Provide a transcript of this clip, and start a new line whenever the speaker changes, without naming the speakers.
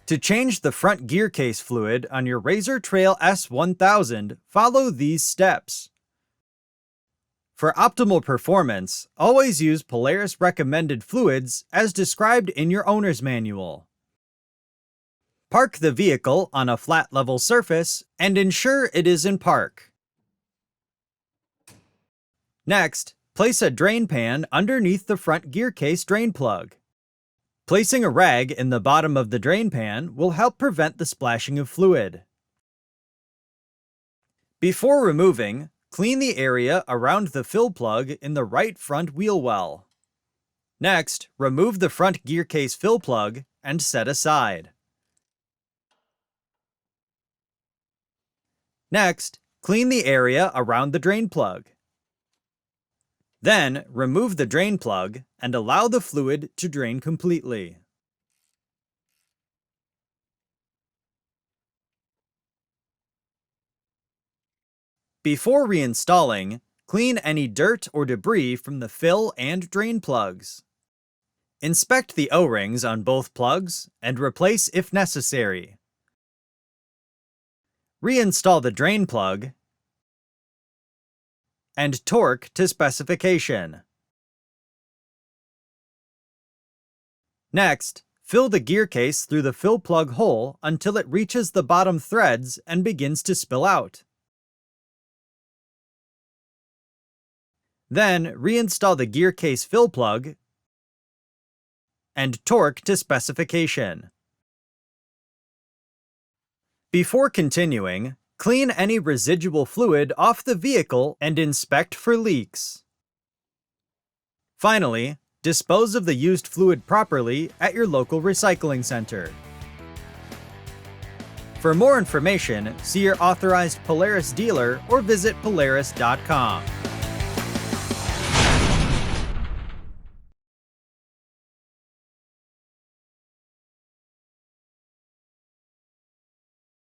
To change the front gear case fluid on your Razor Trail S1000, follow these steps. For optimal performance, always use Polaris recommended fluids as described in your owner's manual. Park the vehicle on a flat level surface and ensure it is in park. Next, place a drain pan underneath the front gear case drain plug. Placing a rag in the bottom of the drain pan will help prevent the splashing of fluid. Before removing, clean the area around the fill plug in the right front wheel well. Next, remove the front gear case fill plug and set aside. Next, clean the area around the drain plug. Then, remove the drain plug and allow the fluid to drain completely. Before reinstalling, clean any dirt or debris from the fill and drain plugs. Inspect the O-rings on both plugs and replace if necessary. Reinstall the drain plug and torque to specification. Next, fill the gear case through the fill plug hole until it reaches the bottom threads and begins to spill out. Then, reinstall the gear case fill plug and torque to specification. Before continuing, clean any residual fluid off the vehicle and inspect for leaks. Finally, dispose of the used fluid properly at your local recycling center. For more information, see your authorized Polaris dealer or visit Polaris.com.